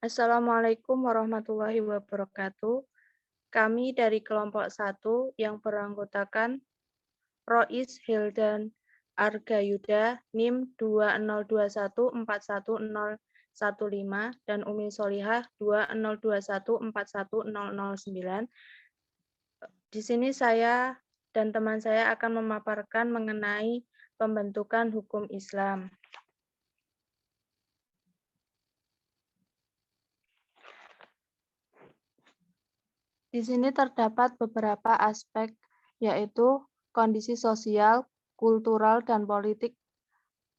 Assalamualaikum warahmatullahi wabarakatuh. Kami dari kelompok 1 yang beranggotakan Rois Hildan Argayuda NIM 2021411015 dan Umi Solihah 2021410009. Di sini saya dan teman saya akan memaparkan mengenai pembentukan hukum Islam. Di sini terdapat beberapa aspek, yaitu kondisi sosial, kultural, dan politik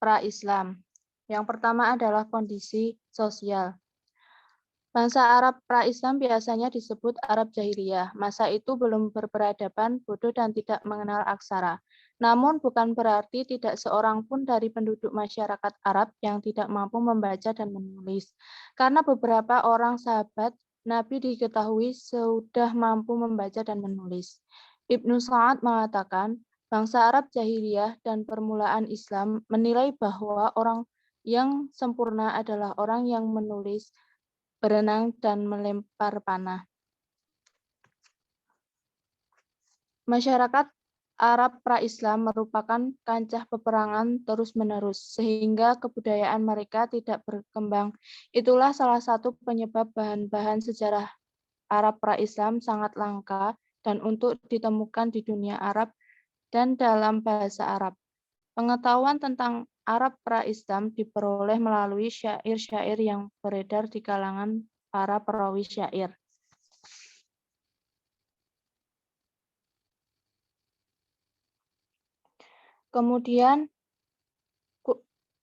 pra-Islam. Yang pertama adalah kondisi sosial. Bangsa Arab pra-Islam biasanya disebut Arab Jahiliyah. Masa itu belum berperadaban, bodoh, dan tidak mengenal aksara. Namun bukan berarti tidak seorang pun dari penduduk masyarakat Arab yang tidak mampu membaca dan menulis. Karena beberapa orang sahabat Nabi diketahui sudah mampu membaca dan menulis. Ibnu Sa'ad mengatakan, bangsa Arab Jahiliyah dan permulaan Islam menilai bahwa orang yang sempurna adalah orang yang menulis, berenang, dan melempar panah. Masyarakat Arab pra-Islam merupakan kancah peperangan terus-menerus, sehingga kebudayaan mereka tidak berkembang. Itulah salah satu penyebab bahan-bahan sejarah Arab pra-Islam sangat langka dan untuk ditemukan di dunia Arab dan dalam bahasa Arab. Pengetahuan tentang Arab pra-Islam diperoleh melalui syair-syair yang beredar di kalangan para perawi syair. Kemudian,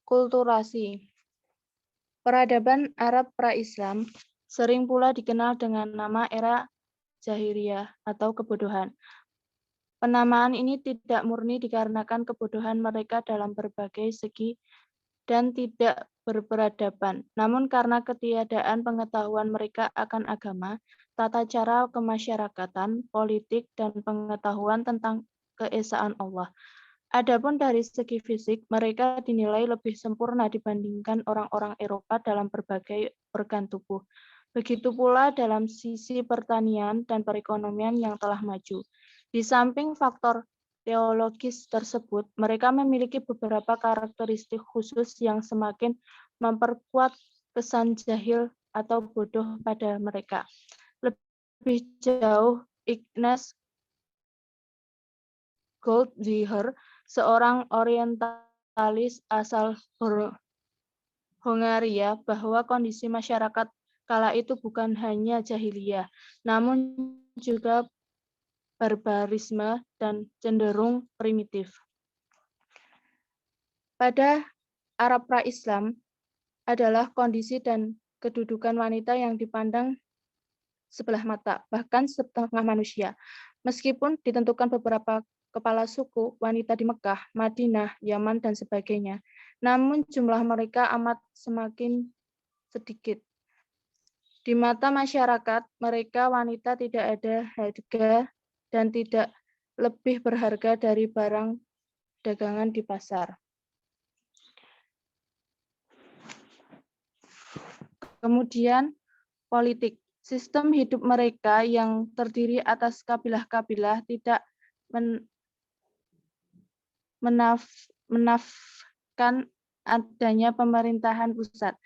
kulturasi. Peradaban Arab pra-Islam sering pula dikenal dengan nama era Jahiliyah atau kebodohan. Penamaan ini tidak murni dikarenakan kebodohan mereka dalam berbagai segi dan tidak berperadaban, namun karena ketiadaan pengetahuan mereka akan agama, tata cara kemasyarakatan, politik, dan pengetahuan tentang keesaan Allah. Adapun dari segi fisik, mereka dinilai lebih sempurna dibandingkan orang-orang Eropa dalam berbagai organ tubuh. Begitu pula dalam sisi pertanian dan perekonomian yang telah maju. Di samping faktor teologis tersebut, mereka memiliki beberapa karakteristik khusus yang semakin memperkuat kesan jahil atau bodoh pada mereka. Lebih jauh, Ignaz Goldziher, seorang orientalis asal Hongaria, bahwa kondisi masyarakat kala itu bukan hanya jahiliyah, namun juga barbarisme dan cenderung primitif. Pada Arab pra-Islam adalah kondisi dan kedudukan wanita yang dipandang sebelah mata, bahkan setengah manusia. Meskipun ditentukan beberapa kepala suku, wanita di Mekah, Madinah, Yaman, dan sebagainya. Namun jumlah mereka amat semakin sedikit. Di mata masyarakat, mereka wanita tidak ada harga dan tidak lebih berharga dari barang dagangan di pasar. Kemudian, politik. Sistem hidup mereka yang terdiri atas kabilah-kabilah tidak menafkan adanya pemerintahan pusat.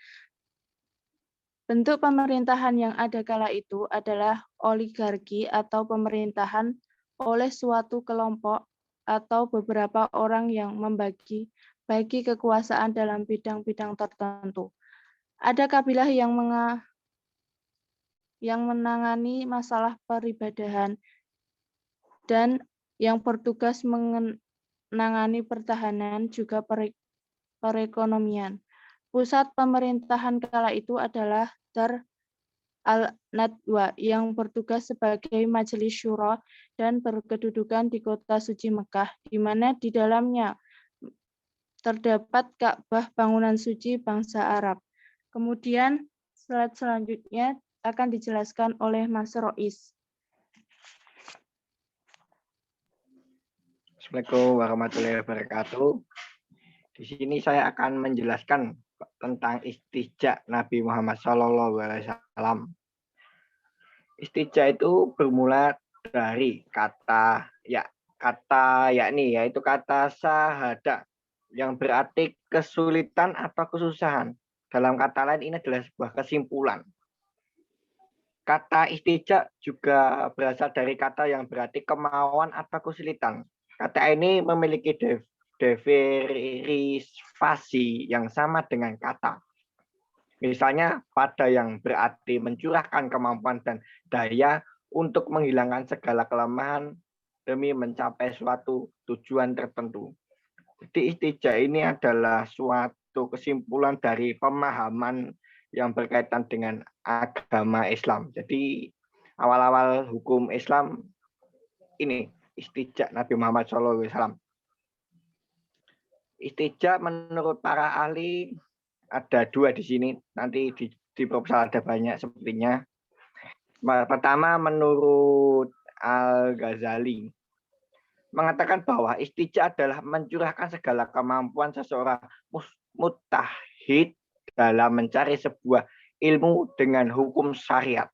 Bentuk pemerintahan yang ada kala itu adalah oligarki atau pemerintahan oleh suatu kelompok atau beberapa orang yang bagi kekuasaan dalam bidang-bidang tertentu. Ada kabilah yang menangani masalah peribadahan dan yang bertugas menangani pertahanan juga perekonomian. Pusat pemerintahan kala itu adalah Dar al-Nadwa yang bertugas sebagai majelis syura dan berkedudukan di kota suci Mekah, di mana di dalamnya terdapat Ka'bah, bangunan suci bangsa Arab. Kemudian slide selanjutnya akan dijelaskan oleh Mas Rois. Assalamualaikum warahmatullahi wabarakatuh. Di sini saya akan menjelaskan tentang istijak Nabi Muhammad SAW. Istijak itu bermula dari kata yakni yaitu kata syahadah yang berarti kesulitan atau kesusahan. Dalam kata lain ini adalah sebuah kesimpulan. Kata istijak juga berasal dari kata yang berarti kemauan atau kesulitan. Kata ini memiliki derivasi yang sama dengan kata. Misalnya pada yang berarti mencurahkan kemampuan dan daya untuk menghilangkan segala kelemahan demi mencapai suatu tujuan tertentu. Jadi istijak ini adalah suatu kesimpulan dari pemahaman yang berkaitan dengan agama Islam. Jadi awal-awal hukum Islam ini istijak Nabi Muhammad SAW. Istijak menurut para ahli ada dua di sini. Nanti di proposal ada banyak sepertinya. Pertama menurut Al-Ghazali mengatakan bahwa istijak adalah mencurahkan segala kemampuan seseorang mujtahid dalam mencari sebuah ilmu dengan hukum syariat.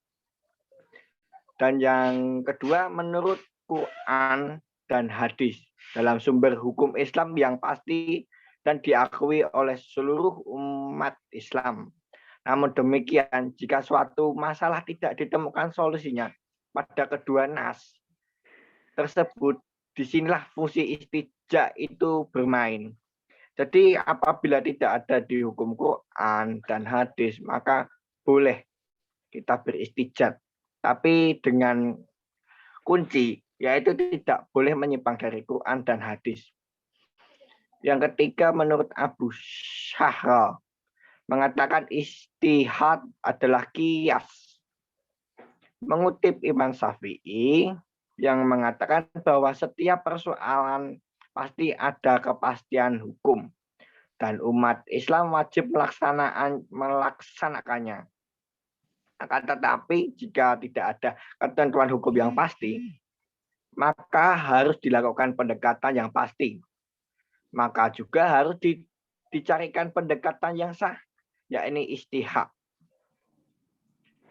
Dan yang kedua menurut Quran dan hadis dalam sumber hukum Islam yang pasti dan diakui oleh seluruh umat Islam. Namun demikian, jika suatu masalah tidak ditemukan solusinya pada kedua nas tersebut, disinilah fungsi istijak itu bermain. Jadi apabila tidak ada di hukum Quran dan hadis, maka boleh kita beristijat. Tapi dengan kunci, yaitu tidak boleh menyimpang dari Quran dan hadis. Yang ketiga menurut Abu Syahra, mengatakan istihad adalah qiyas. Mengutip Imam Syafi'i yang mengatakan bahwa setiap persoalan pasti ada kepastian hukum dan umat Islam wajib melaksanakannya. Akan tetapi jika tidak ada ketentuan hukum yang pasti, maka harus dilakukan pendekatan yang pasti. Maka juga harus dicarikan pendekatan yang sah, yakni istihad.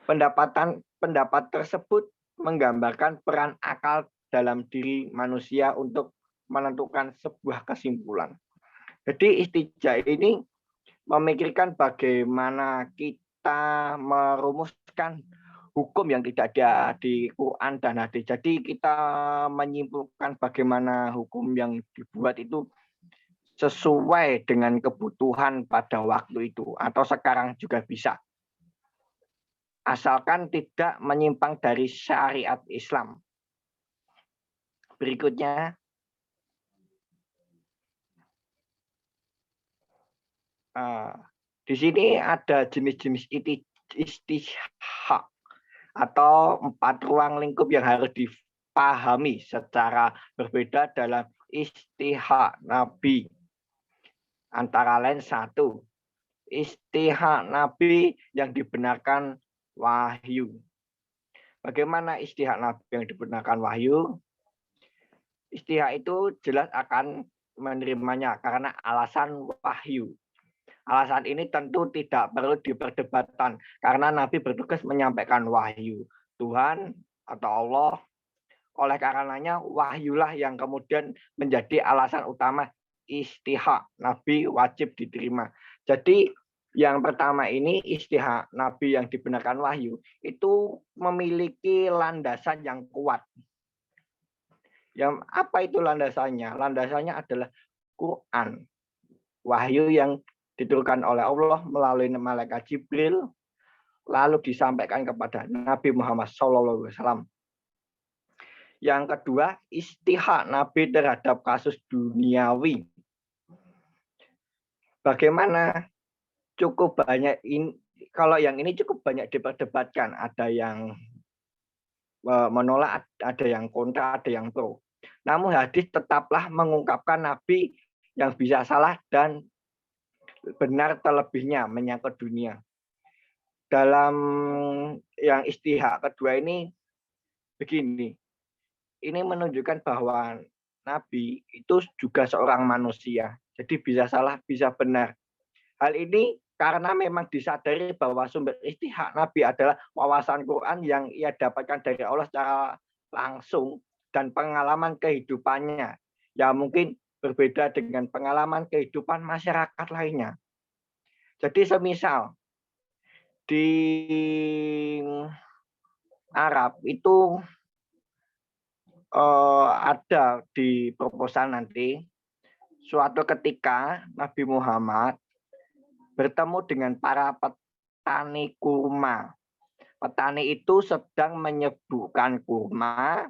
Pendapat tersebut menggambarkan peran akal dalam diri manusia untuk menentukan sebuah kesimpulan. Jadi istijak ini memikirkan bagaimana kita merumuskan hukum yang tidak ada di Quran dan hadis. Jadi kita menyimpulkan bagaimana hukum yang dibuat itu sesuai dengan kebutuhan pada waktu itu atau sekarang juga bisa. Asalkan tidak menyimpang dari syariat Islam. Berikutnya, di sini ada jenis-jenis istihad atau 4 ruang lingkup yang harus dipahami secara berbeda dalam istihad Nabi. Antara lain 1, istihad Nabi yang dibenarkan wahyu. Bagaimana istihad Nabi yang dibenarkan wahyu? Istihad itu jelas akan menerimanya karena alasan wahyu. Alasan ini tentu tidak perlu diperdebatkan karena Nabi bertugas menyampaikan wahyu Tuhan atau Allah. Oleh karenanya wahyulah yang kemudian menjadi alasan utama istihad Nabi wajib diterima. Jadi yang pertama ini istihad Nabi yang dibenarkan wahyu itu memiliki landasan yang kuat. Yang apa itu landasannya? Landasannya adalah Quran. Wahyu yang diturunkan oleh Allah melalui malaikat Jibril lalu disampaikan kepada Nabi Muhammad SAW. Yang kedua, istihad Nabi terhadap kasus duniawi. Bagaimana? Cukup banyak ini, kalau yang ini cukup banyak diperdebatkan. Ada yang menolak, ada yang kontra, ada yang pro. Namun hadis tetaplah mengungkapkan Nabi yang bisa salah dan benar terlebihnya menyangkut dunia. Dalam yang istihad kedua ini begini. Ini menunjukkan bahwa Nabi itu juga seorang manusia. Jadi bisa salah, bisa benar. Hal ini karena memang disadari bahwa sumber istihad Nabi adalah wawasan Quran yang ia dapatkan dari Allah secara langsung dan pengalaman kehidupannya yang mungkin berbeda dengan pengalaman kehidupan masyarakat lainnya. Jadi semisal di Arab itu ada di proposal nanti suatu ketika Nabi Muhammad bertemu dengan para petani kurma. Petani itu sedang menyebutkan kurma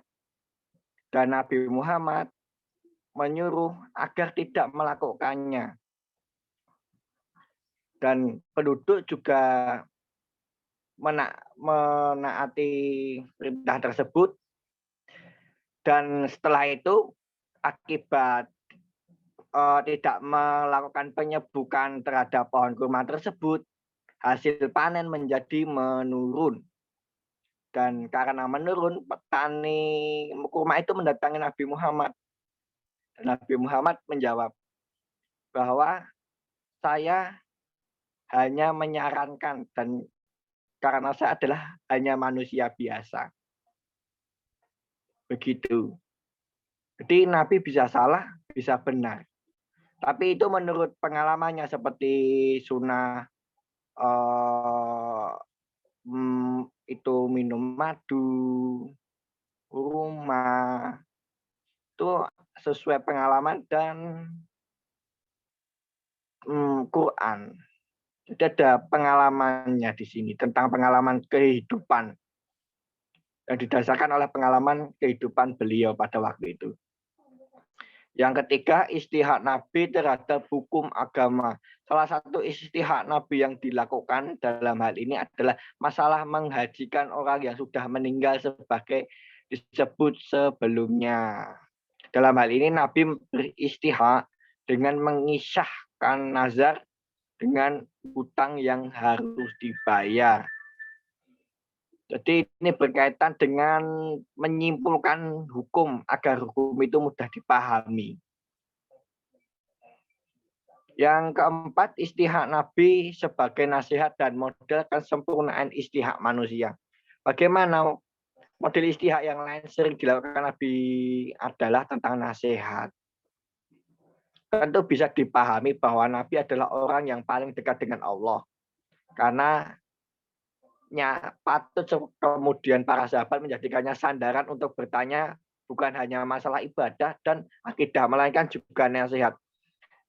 dan Nabi Muhammad menyuruh agar tidak melakukannya. Dan penduduk juga menaati perintah tersebut. Dan setelah itu akibat tidak melakukan penyebukan terhadap pohon kurma tersebut, hasil panen menjadi menurun. Dan karena menurun, petani kurma itu mendatangi Nabi Muhammad. Nabi Muhammad menjawab bahwa saya hanya menyarankan dan karena saya adalah hanya manusia biasa. Begitu. Jadi Nabi bisa salah, bisa benar. Tapi itu menurut pengalamannya seperti sunnah itu minum madu, kurma, itu sesuai pengalaman dan Quran. Jadi ada pengalamannya di sini tentang pengalaman kehidupan yang didasarkan oleh pengalaman kehidupan beliau pada waktu itu. Yang ketiga, istihad Nabi terhadap hukum agama. Salah satu istihad Nabi yang dilakukan dalam hal ini adalah masalah menghajikan orang yang sudah meninggal sebagai disebut sebelumnya. Dalam hal ini Nabi beristihad dengan mengisahkan nazar dengan hutang yang harus dibayar. Jadi ini berkaitan dengan menyimpulkan hukum agar hukum itu mudah dipahami. Yang keempat, istihad Nabi sebagai nasihat dan model kesempurnaan istihad manusia. Bagaimana model istihad yang lain sering dilakukan Nabi adalah tentang nasihat. Tentu bisa dipahami bahwa Nabi adalah orang yang paling dekat dengan Allah. Karena patut kemudian para sahabat menjadikannya sandaran untuk bertanya bukan hanya masalah ibadah dan akidah, melainkan juga nasihat.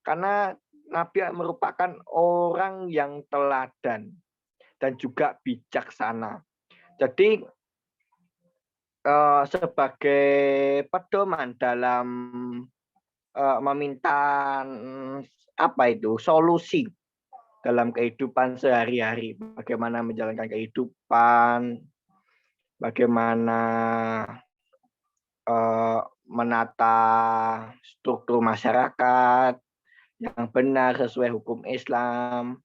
Karena Nabi merupakan orang yang teladan dan juga bijaksana. Jadi sebagai pedoman dalam meminta solusi dalam kehidupan sehari-hari, bagaimana menjalankan kehidupan, bagaimana menata struktur masyarakat yang benar sesuai hukum Islam,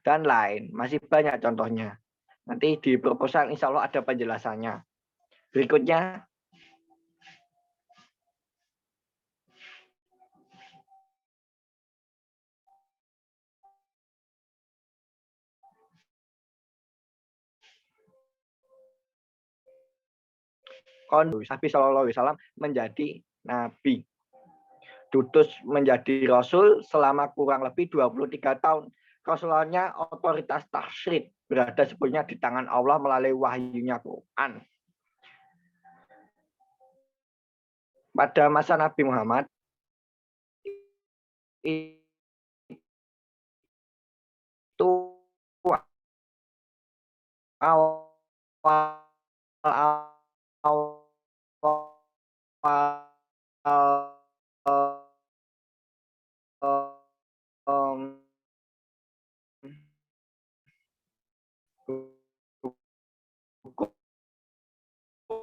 dan lain. Masih banyak contohnya. Nanti di proposal insya Allah ada penjelasannya. Berikutnya, Nabi Shallallahu Alaihi Wasallam menjadi nabi. Diutus menjadi rasul selama kurang lebih 23 tahun. Rasulnya otoritas tasyrid berada sepenuhnya di tangan Allah melalui wahyunya Quran. Pada masa Nabi Muhammad itu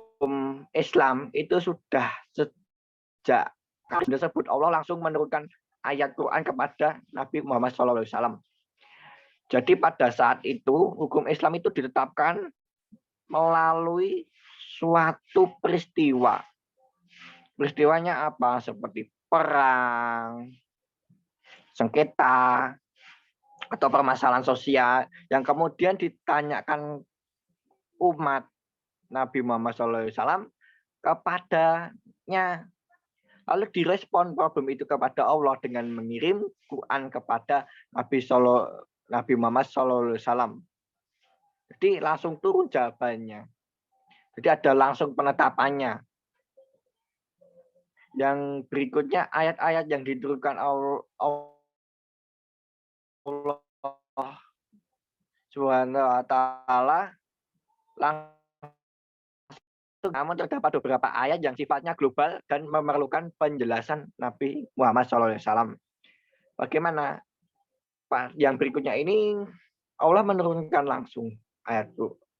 hukum Islam itu sudah sejak disebut Allah langsung menurunkan ayat Quran kepada Nabi Muhammad SAW. Jadi pada saat itu hukum Islam itu ditetapkan melalui suatu peristiwa. Peristiwanya apa? Seperti perang, sengketa, atau permasalahan sosial yang kemudian ditanyakan umat Nabi Muhammad SAW kepadanya. Lalu direspon problem itu kepada Allah dengan mengirim Quran kepada Nabi Muhammad SAW. Jadi langsung turun jawabannya. Jadi ada langsung penetapannya. Yang berikutnya ayat-ayat yang diturunkan Allah Subhanahu wa taala langsung, namun terdapat beberapa ayat yang sifatnya global dan memerlukan penjelasan Nabi Muhammad SAW. Bagaimana? Yang berikutnya ini Allah menurunkan langsung ayat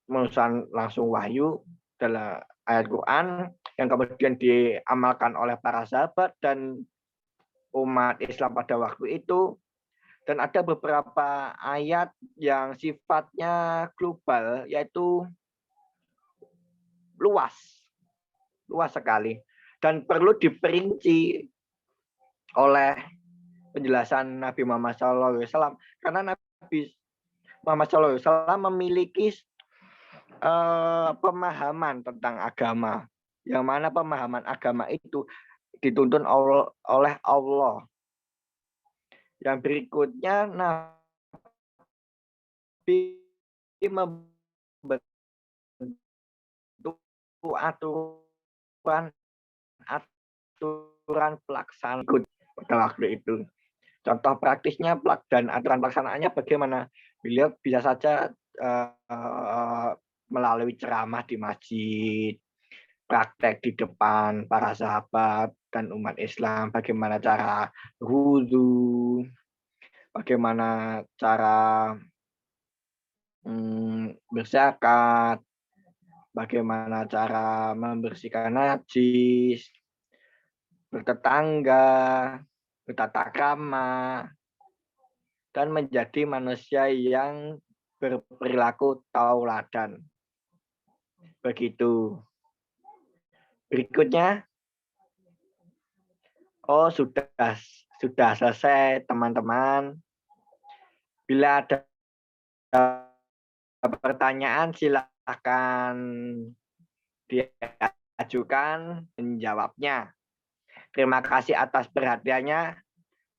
menurunkan langsung wahyu dalam ayat Quran yang kemudian diamalkan oleh para sahabat dan umat Islam pada waktu itu. Dan ada beberapa ayat yang sifatnya global, yaitu luas sekali. Dan perlu diperinci oleh penjelasan Nabi Muhammad SAW. Karena Nabi Muhammad SAW memiliki pemahaman tentang agama. Yang mana pemahaman agama itu dituntun oleh Allah. Yang berikutnya Nabi membentuk aturan pelaksanaan pada waktu itu. Contoh praktisnya dan aturan pelaksanaannya bagaimana? Beliau bisa saja melalui ceramah di masjid, praktek di depan para sahabat dan umat Islam, bagaimana cara wudu, bagaimana cara berzakat, bagaimana cara membersihkan najis, bertetangga, bertata krama, dan menjadi manusia yang berperilaku tauladan. Begitu. Berikutnya, sudah selesai teman-teman. Bila ada pertanyaan silakan diajukan menjawabnya. Terima kasih atas perhatiannya.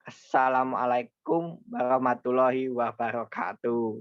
Assalamualaikum warahmatullahi wabarakatuh.